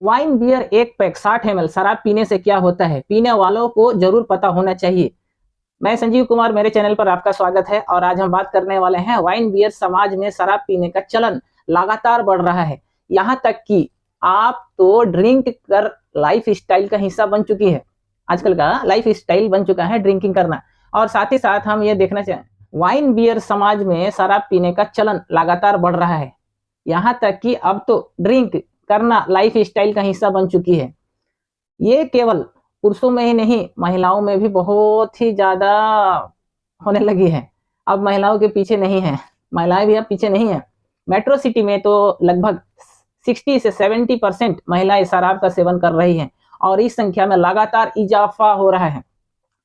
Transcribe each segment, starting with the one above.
Wine beer एक pack 60 ml शराब पीने से क्या होता है, पीने वालों को जरूर पता होना चाहिए। मैं संजीव कुमार, मेरे चैनल पर आपका स्वागत है और आज हम बात करने वाले हैं वाइन बियर समाज में शराब पीने का चलन लगातार बढ़ रहा है। यहाँ तक कि आप तो ड्रिंक कर लाइफ स्टाइल का हिस्सा बन चुकी है। आजकल का लाइफ स्टाइल बन चुका है ड्रिंकिंग करना। और साथ ही साथ हम ये देखना चाहें, वाइन बियर समाज में शराब पीने का चलन लगातार बढ़ रहा है। यहाँ तक कि अब तो ड्रिंक करना लाइफ स्टाइल का हिस्सा बन चुकी है। ये केवल पुरुषों में ही नहीं, महिलाओं में भी बहुत ही ज्यादा होने लगी है। अब महिलाओं के पीछे नहीं है, महिलाएं भी अब पीछे नहीं है। मेट्रो सिटी में तो लगभग 60 से 70% महिलाएं शराब का सेवन कर रही हैं और इस संख्या में लगातार इजाफा हो रहा है।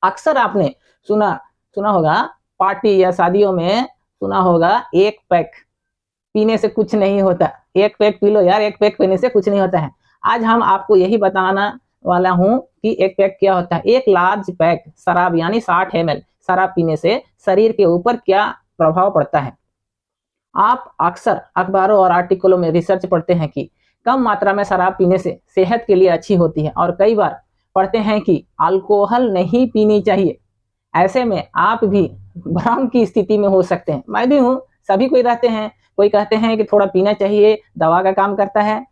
अक्सर आपने सुना सुना होगा, पार्टी या शादियों में सुना होगा, एक पैक पीने से कुछ नहीं होता। एक पैक पी लो यार, एक पैक पीने से कुछ नहीं होता है। आज हम आपको यही बताना वाला हूं कि एक पैक क्या होता है। एक लार्ज पैक शराब यानी 60 ml शराब पीने से शरीर के ऊपर क्या प्रभाव पड़ता है। आप अक्सर अखबारों और आर्टिकलों में रिसर्च पढ़ते हैं कि कम मात्रा में शराब पीने से सेहत के लिए अच्छी होती है और कई बार पढ़ते हैं कि अल्कोहल नहीं पीनी चाहिए। ऐसे में आप भी भ्रम की स्थिति में हो सकते हैं। मैं भी हूँ, सभी कोई रहते हैं। कोई कहते हैं कि थोड़ा पीना चाहिए, दवा का काम करता है।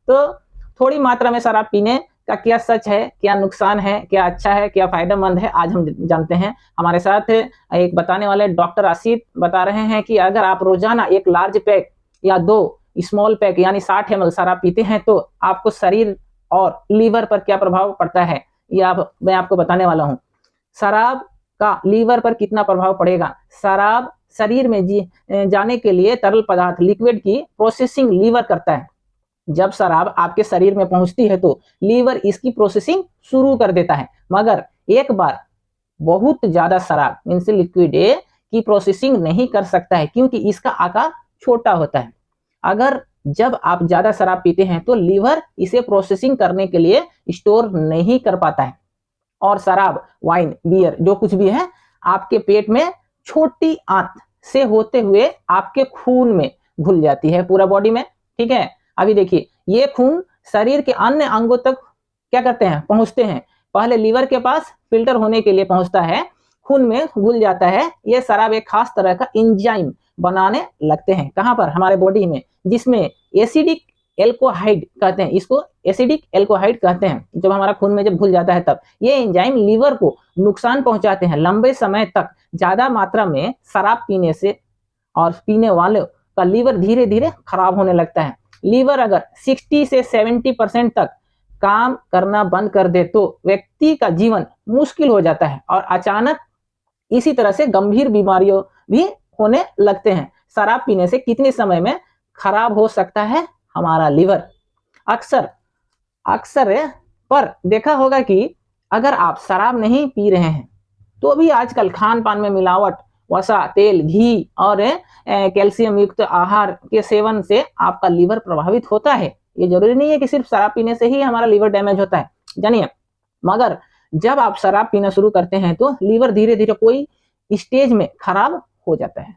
तो थोड़ी मात्रा में शराब पीने का क्या सच है, क्या नुकसान है, क्या अच्छा है, क्या फायदेमंद है, आज हम जानते हैं। हमारे साथ एक बताने वाले डॉक्टर आसित बता रहे हैं कि अगर आप रोजाना एक लार्ज पैक या 2 स्मॉल पैक यानी 60 ml शराब पीते हैं तो आपको शरीर और लीवर पर क्या प्रभाव पड़ता है, मैं आपको बताने वाला हूँ। शराब का लीवर पर कितना प्रभाव पड़ेगा। शराब शरीर में जाने के लिए तरल पदार्थ लिक्विड की प्रोसेसिंग लीवर करता है। जब शराब आपके शरीर में पहुंचती है तो लीवर इसकी प्रोसेसिंग शुरू कर देता है, मगर एक बार बहुत ज्यादा शराब मींस लिक्विड की प्रोसेसिंग नहीं कर सकता है क्योंकि इसका आकार छोटा होता है। अगर जब आप ज्यादा शराब पीते हैं तो लीवर इसे प्रोसेसिंग करने के लिए स्टोर नहीं कर पाता है और शराब, वाइन, बियर जो कुछ भी है आपके पेट में छोटी आंत से होते हुए आपके खून में घुल जाती है, पूरा बॉडी में। ठीक है, अभी देखिए, ये खून शरीर के अन्य अंगों तक क्या करते हैं, पहुंचते हैं। पहले लीवर के पास फिल्टर होने के लिए पहुंचता है, खून में घुल जाता है। ये शराब एक खास तरह का एंजाइम बनाने लगते हैं। कहां पर, हमारे बॉडी में, जिसमें एसिडिक एल्कोहाइड कहते हैं, इसको एसिडिक एल्कोहाइड कहते हैं। जब हमारा खून में जब घुल जाता है तब ये एंजाइम लीवर को नुकसान पहुंचाते हैं। लंबे समय तक ज्यादा मात्रा में शराब पीने से और पीने वाले का लीवर धीरे धीरे खराब होने लगता है। लीवर अगर 60 से 70% तक काम करना बंद कर दे तो व्यक्ति का जीवन मुश्किल हो जाता है और अचानक इसी तरह से गंभीर बीमारियों भी होने लगते हैं। शराब पीने से कितने समय में खराब हो सकता है हमारा लीवर। अक्सर पर देखा होगा कि अगर आप शराब नहीं पी रहे हैं तो भी आजकल खान पान में मिलावट, वसा, तेल, घी और कैल्शियम युक्त आहार के सेवन से आपका लीवर प्रभावित होता है। ये जरूरी नहीं है कि सिर्फ शराब पीने से ही हमारा लीवर डैमेज होता है, जानिए। मगर जब आप शराब पीना शुरू करते हैं तो लीवर धीरे धीरे कोई स्टेज में खराब हो जाता है,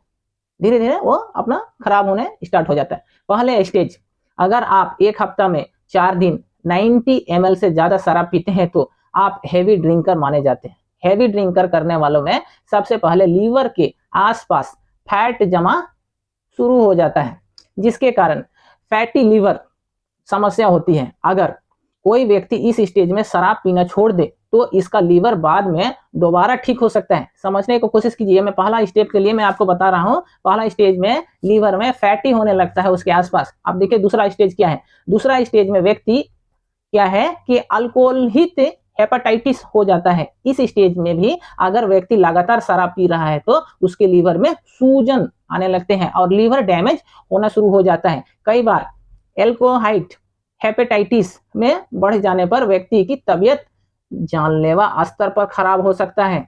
धीरे धीरे वो अपना खराब होने स्टार्ट हो जाता है। पहले स्टेज, अगर आप एक हफ्ता में 4 दिन 90 ml से ज्यादा शराब पीते हैं तो आप हैवी ड्रिंकर माने जाते हैं। हैवी ड्रिंकर करने वालों में सबसे पहले लीवर के आसपास फैट जमा शुरू हो जाता है, जिसके कारण फैटी लीवर समस्या होती है। अगर कोई व्यक्ति इस स्टेज में शराब पीना छोड़ दे तो इसका लीवर बाद में दोबारा ठीक हो सकता है। समझने की कोशिश कीजिए, मैं पहला स्टेप के लिए मैं आपको बता रहा हूं। पहला स्टेज में लीवर में फैटी होने लगता है उसके आसपास। अब देखिए दूसरा स्टेज क्या है। दूसरा स्टेज में व्यक्ति क्या है कि अल्कोहलिक हेपेटाइटिस हो जाता है। इस स्टेज में भी अगर व्यक्ति लगातार शराब पी रहा है तो उसके लीवर में सूजन आने लगते हैं और लीवर डैमेज होना शुरू हो जाता है। कई बार एल्कोहाइड हेपेटाइटिस में बढ़ जाने पर व्यक्ति की तबीयत जानलेवा स्तर पर खराब हो सकता है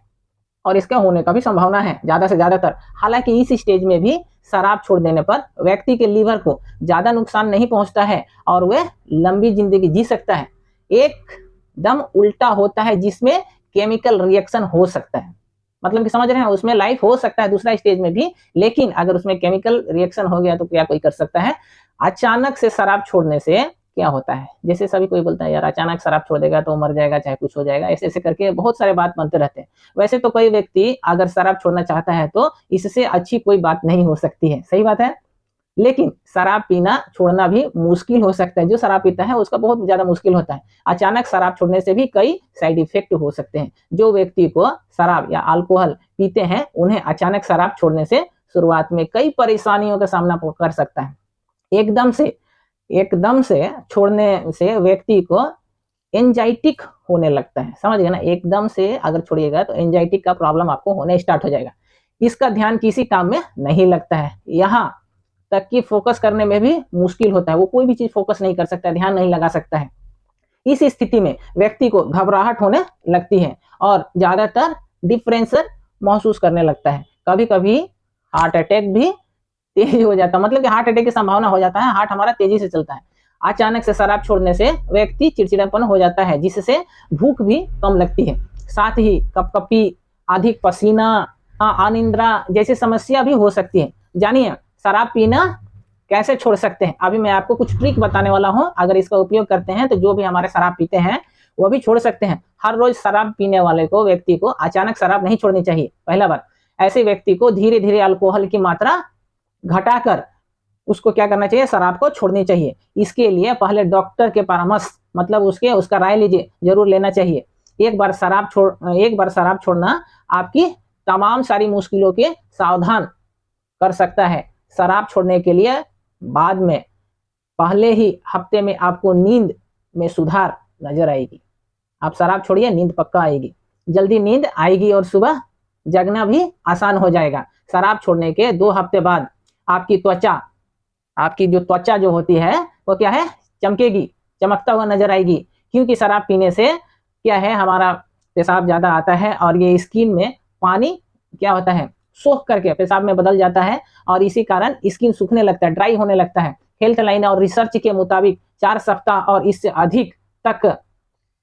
और इसका होने का भी संभावना है ज्यादा से ज्यादातर। हालांकि इस स्टेज में भी शराब छोड़ देने पर व्यक्ति के लीवर को ज्यादा नुकसान नहीं पहुंचता है और वह लंबी जिंदगी जी सकता है। एकदम उल्टा होता है जिसमें केमिकल रिएक्शन हो सकता है, मतलब कि समझ रहे हैं, उसमें लाइफ हो सकता है दूसरा स्टेज में भी, लेकिन अगर उसमें केमिकल रिएक्शन हो गया तो क्या कोई कर सकता है। अचानक से शराब छोड़ने से क्या होता है। जैसे सभी कोई बोलता है यार अचानक शराब छोड़ देगा तो मर जाएगा, चाहे कुछ हो जाएगा, ऐसे ऐसे करके बहुत सारे बात बनते रहते हैं। वैसे तो कोई व्यक्ति अगर शराब छोड़ना चाहता है तो इससे अच्छी कोई बात नहीं हो सकती है, सही बात है। लेकिन शराब पीना छोड़ना भी मुश्किल हो सकता है। जो शराब पीता है उसका बहुत ज्यादा मुश्किल होता है। अचानक शराब छोड़ने से भी कई साइड इफेक्ट हो सकते हैं। जो व्यक्ति को शराब या अल्कोहल पीते हैं उन्हें अचानक शराब छोड़ने से शुरुआत में कई परेशानियों का सामना कर सकता है। एकदम से छोड़ने से व्यक्ति को एंजाइटिक होने लगता है, समझ गए ना। एकदम से अगर छोड़िएगा तो एंजाइटिक का प्रॉब्लम आपको होने स्टार्ट हो जाएगा। इसका ध्यान किसी काम में नहीं लगता है, यहाँ तक कि फोकस करने में भी मुश्किल होता है। वो कोई भी चीज फोकस नहीं कर सकता, ध्यान नहीं लगा सकता है। इस स्थिति में व्यक्ति को घबराहट होने लगती है और ज्यादातर डिप्रेशन महसूस करने लगता है। कभी कभी हार्ट अटैक भी तेज हो जाता है, मतलब कि हार्ट अटैक की संभावना हो जाता है। हार्ट हमारा तेजी से चलता है। अचानक से शराब छोड़ने से व्यक्ति चिड़चिड़ापन हो जाता है, जिससे भूख भी कम लगती है। साथ ही कपकपी, अधिक पसीना, अनिद्रा जैसी समस्या भी हो सकती है। जानिए शराब पीना कैसे छोड़ सकते हैं। अभी मैं आपको कुछ ट्रिक बताने वाला हूं। अगर इसका उपयोग करते हैं तो जो भी हमारे शराब पीते हैं वो भी छोड़ सकते हैं। हर रोज शराब पीने वाले को व्यक्ति को अचानक शराब नहीं छोड़नी चाहिए। पहला बार, ऐसे व्यक्ति को धीरे धीरे अल्कोहल की मात्रा घटाकर उसको क्या करना चाहिए, शराब को छोड़नी चाहिए। इसके लिए पहले डॉक्टर के परामर्श, मतलब उसका राय लीजिए, जरूर लेना चाहिए। एक बार शराब छोड़ना आपकी तमाम सारी मुश्किलों के सावधान कर सकता है। शराब छोड़ने के लिए बाद में पहले ही हफ्ते में आपको नींद में सुधार नजर आएगी। आप शराब छोड़िए, नींद पक्का आएगी, जल्दी नींद आएगी और सुबह जगना भी आसान हो जाएगा। शराब छोड़ने के 2 हफ्ते बाद आपकी जो त्वचा जो होती है वो क्या है, चमकेगी, चमकता हुआ नजर आएगी। क्योंकि शराब पीने से क्या है, हमारा पेशाब ज्यादा आता है और ये स्किन में पानी क्या होता है, सोख करके पेशाब में बदल जाता है और इसी कारण स्किन सूखने लगता है, ड्राई होने लगता है। हेल्थ लाइन और रिसर्च के मुताबिक 4 सप्ताह और इससे अधिक तक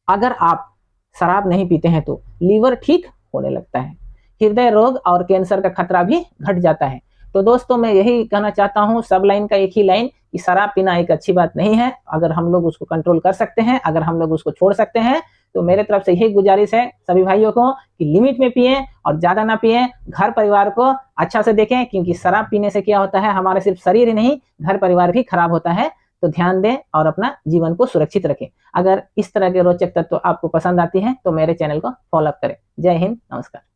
अगर आप शराब नहीं पीते हैं तो लीवर ठीक होने लगता है, हृदय रोग और कैंसर का खतरा भी घट जाता है। तो दोस्तों मैं यही कहना चाहता हूँ, सब लाइन का एक ही लाइन, कि शराब पीना एक अच्छी बात नहीं है। अगर हम लोग उसको कंट्रोल कर सकते हैं, अगर हम लोग उसको छोड़ सकते हैं, तो मेरे तरफ से यही गुजारिश है सभी भाइयों को कि लिमिट में पिएं और ज्यादा ना पिएं। घर परिवार को अच्छा से देखें, क्योंकि शराब पीने से क्या होता है, हमारे सिर्फ शरीर ही नहीं घर परिवार भी खराब होता है। तो ध्यान दें और अपना जीवन को सुरक्षित रखें। अगर इस तरह के रोचक तत्व आपको पसंद आती है तो मेरे चैनल को फॉलो अप करें। जय हिंद, नमस्कार।